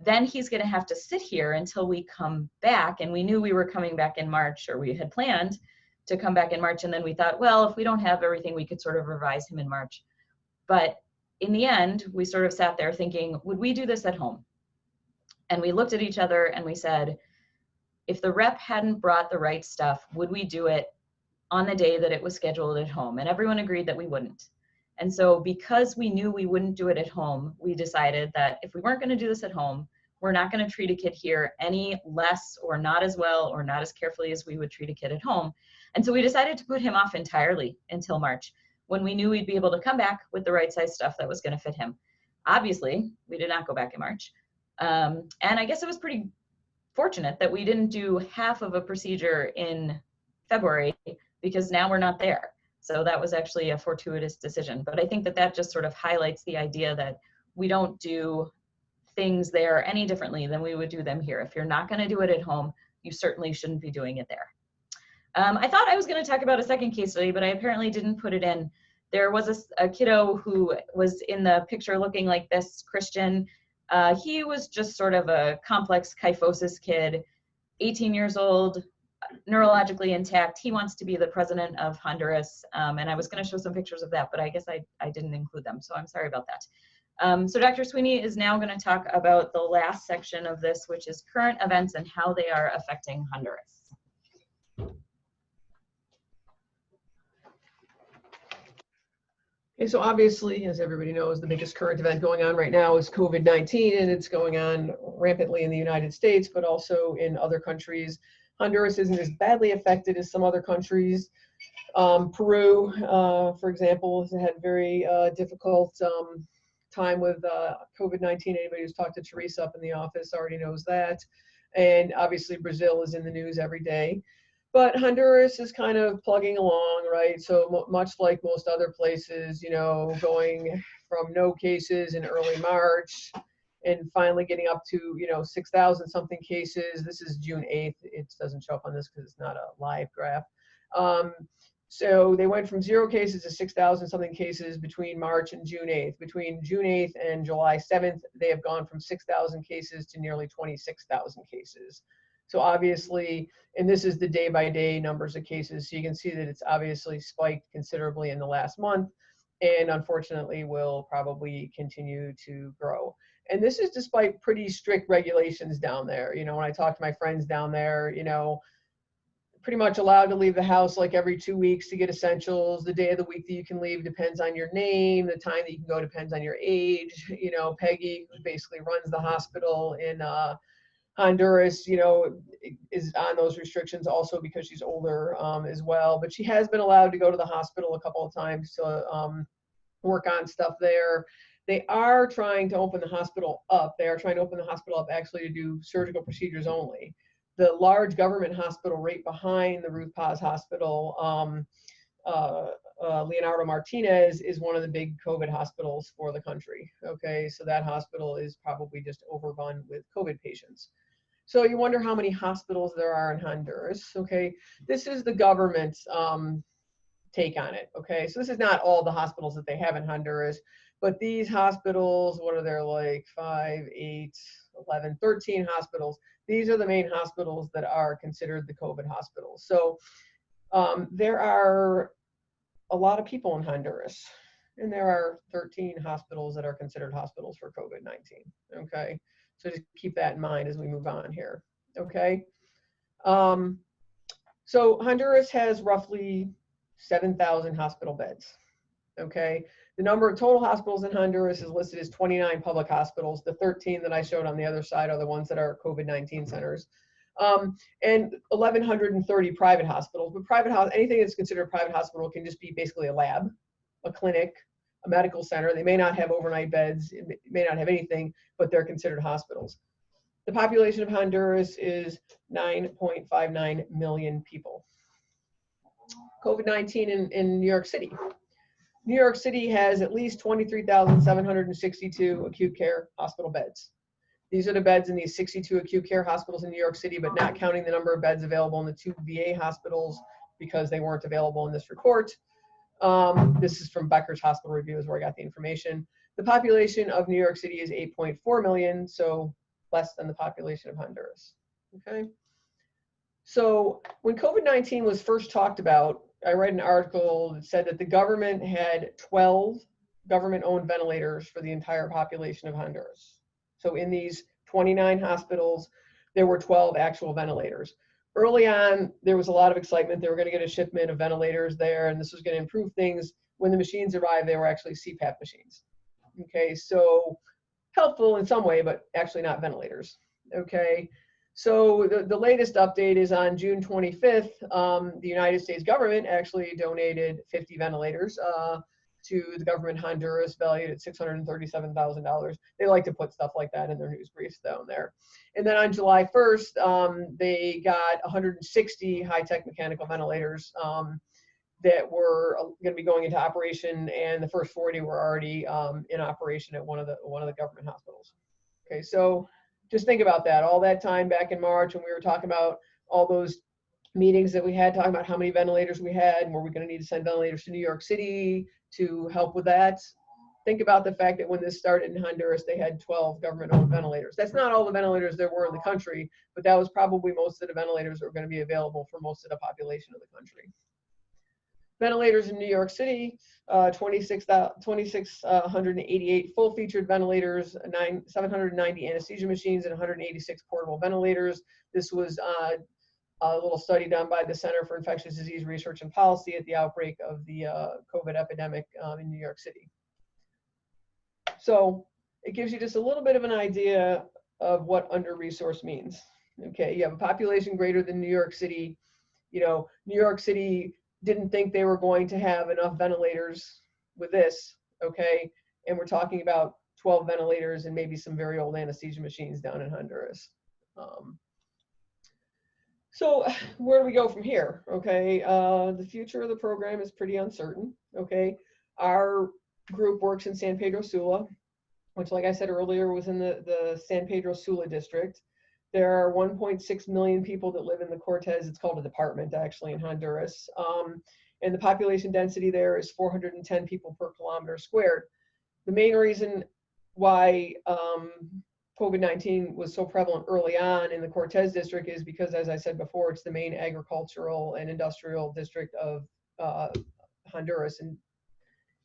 Then he's going to have to sit here until we come back. And we knew we were coming back in March, or we had planned to come back in March. And then we thought, well, if we don't have everything, we could sort of revise him in March. But in the end, we sort of sat there thinking, would we do this at home? And we looked at each other and we said, if the rep hadn't brought the right stuff, would we do it on the day that it was scheduled at home? And everyone agreed that we wouldn't. And so because we knew we wouldn't do it at home, we decided that if we weren't going to do this at home, we're not going to treat a kid here any less or not as well or not as carefully as we would treat a kid at home. And so we decided to put him off entirely until March, when we knew we'd be able to come back with the right size stuff that was going to fit him. Obviously, we did not go back in March. And I guess it was pretty fortunate that we didn't do half of a procedure in February, because now we're not there. So that was actually a fortuitous decision. But I think that that just sort of highlights the idea that we don't do things there any differently than we would do them here. If you're not going to do it at home, you certainly shouldn't be doing it there. I thought I was going to talk about a second case study, but I apparently didn't put it in. There was a kiddo who was in the picture looking like this, Christian. He was just sort of a complex kyphosis kid, 18 years old, neurologically intact. He wants to be the president of Honduras. And I was going to show some pictures of that, but I guess I didn't include them. So I'm sorry about that. So Dr. Sweeney is now going to talk about the last section of this, which is current events and how they are affecting Honduras. Okay, so obviously, as everybody knows, the biggest current event going on right now is COVID-19, and it's going on rampantly in the United States, but also in other countries. Honduras isn't as badly affected as some other countries. Peru, for example, has had very difficult time with COVID-19. Anybody who's talked to Teresa up in the office already knows that. And obviously Brazil is in the news every day. But Honduras is kind of plugging along, right? So much like most other places, you know, going from no cases in early March and finally getting up to, you know, 6,000 something cases. This is June 8th. It doesn't show up on this because it's not a live graph. So they went from 0 cases to 6,000 something cases between March and June 8th. Between June 8th and July 7th, they have gone from 6,000 cases to nearly 26,000 cases. So obviously, and this is the day-by-day numbers of cases, so you can see that it's obviously spiked considerably in the last month, and unfortunately will probably continue to grow. And this is despite pretty strict regulations down there. You know, when I talk to my friends down there, you know, pretty much allowed to leave the house like every 2 weeks to get essentials. The day of the week that you can leave depends on your name. The time that you can go depends on your age. You know, Peggy, who basically runs the hospital in Honduras, you know, is on those restrictions also because she's older as well. But she has been allowed to go to the hospital a couple of times to work on stuff there. They are trying to open the hospital up. They are trying to open the hospital up actually to do surgical procedures only. The large government hospital right behind the Ruth Paz Hospital, Leonardo Martinez, is one of the big COVID hospitals for the country. Okay, so that hospital is probably just overrun with COVID patients. So you wonder how many hospitals there are in Honduras. Okay, this is the government's take on it. Okay, so this is not all the hospitals that they have in Honduras, but these hospitals, what are there, like 5, 8, 11, 13 hospitals. These are the main hospitals that are considered the COVID hospitals. So there are a lot of people in Honduras, and there are 13 hospitals that are considered hospitals for COVID-19. Okay, so just keep that in mind as we move on here. Okay, so Honduras has roughly 7,000 hospital beds. Okay, the number of total hospitals in Honduras is listed as 29 public hospitals. The 13 that I showed on the other side are the ones that are COVID-19 centers. And 1,130 private hospitals. But anything that's considered a private hospital can just be basically a lab, a clinic, a medical center. They may not have overnight beds, it may not have anything, but they're considered hospitals. The population of Honduras is 9.59 million people. COVID-19 in New York City. New York City has at least 23,762 acute care hospital beds. These are the beds in these 62 acute care hospitals in New York City, but not counting the number of beds available in the 2 VA hospitals because they weren't available in this report. This is from Becker's Hospital Review is where I got the information. The population of New York City is 8.4 million, so less than the population of Honduras. Okay. So when COVID-19 was first talked about, I read an article that said that the government had 12 government-owned ventilators for the entire population of Honduras. So in these 29 hospitals, there were 12 actual ventilators. Early on, there was a lot of excitement. They were going to get a shipment of ventilators there, and this was going to improve things. When the machines arrived, they were actually CPAP machines. Okay, so helpful in some way, but actually not ventilators. Okay. So the latest update is on June 25th, the United States government actually donated 50 ventilators to the government of Honduras, valued at $637,000. They like to put stuff like that in their news briefs down there. And then on July 1st, they got 160 high-tech mechanical ventilators that were going to be going into operation, and the first 40 were already in operation at one of the government hospitals. Okay, so just think about that. All that time back in March when we were talking about all those meetings that we had, talking about how many ventilators we had, and were we going to need to send ventilators to New York City to help with that. Think about the fact that when this started in Honduras, they had 12 government-owned ventilators. That's not all the ventilators there were in the country, but that was probably most of the ventilators that were going to be available for most of the population of the country. Ventilators in New York City, 2,688 full-featured ventilators, 790 anesthesia machines, and 186 portable ventilators. This was a little study done by the Center for Infectious Disease Research and Policy at the outbreak of the COVID epidemic in New York City. So it gives you just a little bit of an idea of what under-resourced means. Okay, you have a population greater than New York City. You know, New York City didn't think they were going to have enough ventilators with this, okay? And we're talking about 12 ventilators and maybe some very old anesthesia machines down in Honduras. So where do we go from here? Okay, the future of the program is pretty uncertain, okay? Our group works in San Pedro Sula, which, like I said earlier, was in the San Pedro Sula district. There are 1.6 million people that live in the Cortez. It's called a department, actually, in Honduras. And the population density there is 410 people per kilometer squared. The main reason why COVID-19 was so prevalent early on in the Cortez district is because, as I said before, it's the main agricultural and industrial district of Honduras. And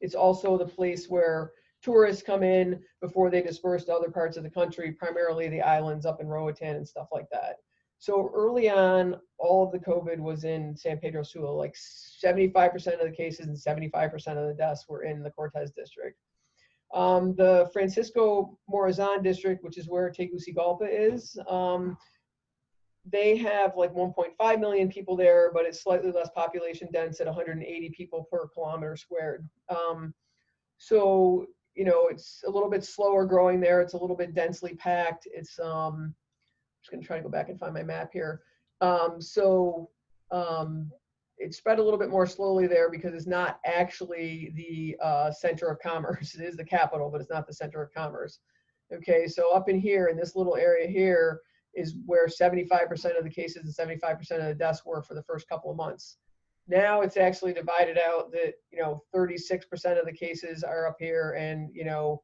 it's also the place where tourists come in before they disperse to other parts of the country, primarily the islands up in Roatan and stuff like that. So early on, all of the COVID was in San Pedro Sula. Like 75% of the cases and 75% of the deaths were in the Cortez district. The Francisco Morazan district, which is where Tegucigalpa is, they have like 1.5 million people there, but it's slightly less population dense at 180 people per kilometer squared. So, you know, it's a little bit slower growing there. It's a little bit densely packed. It's, I'm just gonna try to go back and find my map here. It spread a little bit more slowly there because it's not actually the center of commerce. It is the capital, but it's not the center of commerce. Okay, so up in here, in this little area here, is where 75% of the cases and 75% of the deaths were for the first couple of months. Now it's actually divided out that, you know, 36% of the cases are up here and, you know,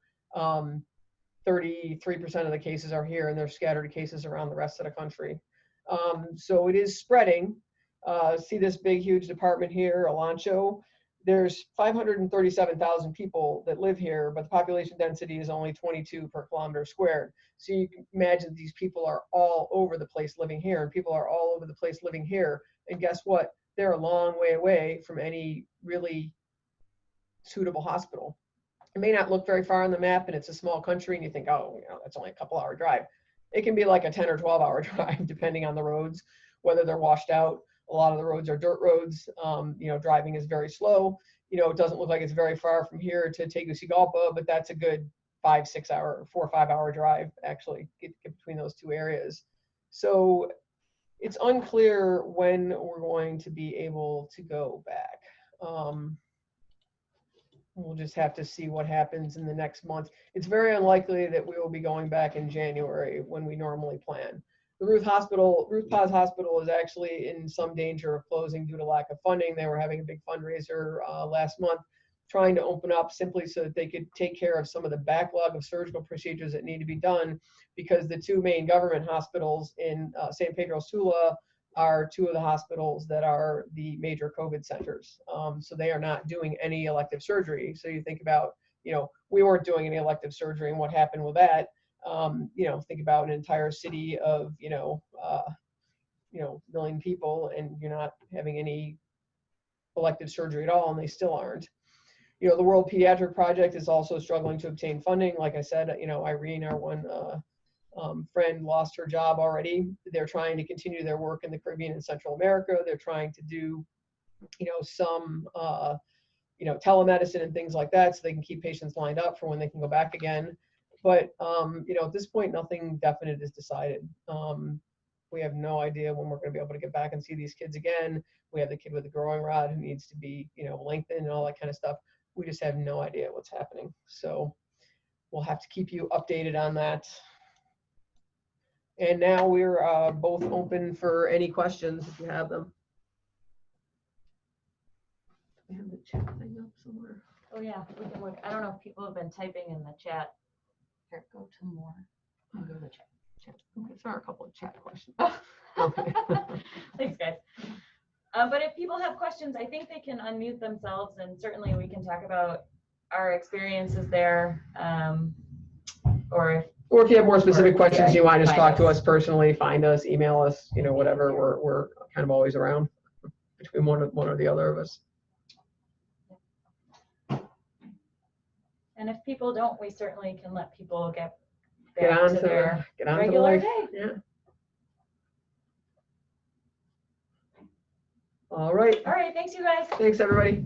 33% of the cases are here, and there's scattered cases around the rest of the country. So it is spreading. See this big, huge department here, Olancho? There's 537,000 people that live here, but the population density is only 22 per kilometer squared. So you can imagine these people are all over the place living here, and people are all over the place living here. And guess what? They're a long way away from any really suitable hospital. It may not look very far on the map, and it's a small country, and you think, oh, you know, that's only a couple-hour drive. It can be like a 10 or 12-hour drive, depending on the roads, whether they're washed out. A lot of the roads are dirt roads. You know, driving is very slow. You know, it doesn't look like it's very far from here to Tegucigalpa, but that's a good 4 or 5 hour drive, actually, get between those two areas. So it's unclear when we're going to be able to go back. We'll just have to see what happens in the next month. It's very unlikely that we will be going back in January when we normally plan. The Ruth Paz Hospital is actually in some danger of closing due to lack of funding. They were having a big fundraiser last month, trying to open up simply so that they could take care of some of the backlog of surgical procedures that need to be done, because the two main government hospitals in San Pedro Sula are two of the hospitals that are the major COVID centers. So they are not doing any elective surgery. So you think about, you know, we weren't doing any elective surgery, and what happened with that. You know, think about an entire city of, you know, million people, and you're not having any elective surgery at all, and they still aren't. You know, the World Pediatric Project is also struggling to obtain funding. Like I said, you know, Irene, our one friend, lost her job already. They're trying to continue their work in the Caribbean and Central America. They're trying to do, you know, some, you know, telemedicine and things like that, so they can keep patients lined up for when they can go back again. But, you know, at this point, nothing definite is decided. We have no idea when we're going to be able to get back and see these kids again. We have the kid with the growing rod who needs to be, you know, lengthened and all that kind of stuff. We just have no idea what's happening. So we'll have to keep you updated on that. And now we're both open for any questions if you have them. We have the chat thing up somewhere. Oh yeah, we can look. I don't know if people have been typing in the chat. Here, go to more. I'll go to the chat. Okay, so there are a couple of chat questions. Okay. Thanks, guys. But if people have questions, I think they can unmute themselves, and certainly we can talk about our experiences there. Or if Or if you have more specific Or- questions, you want to just Find talk to us. us personally, find us, email us, you know, whatever. We're kind of always around between one or the other of us. And if people don't, we certainly can let people get Get back on to to their the regular life. day. Yeah. All right. All right, thanks you guys. Thanks, everybody.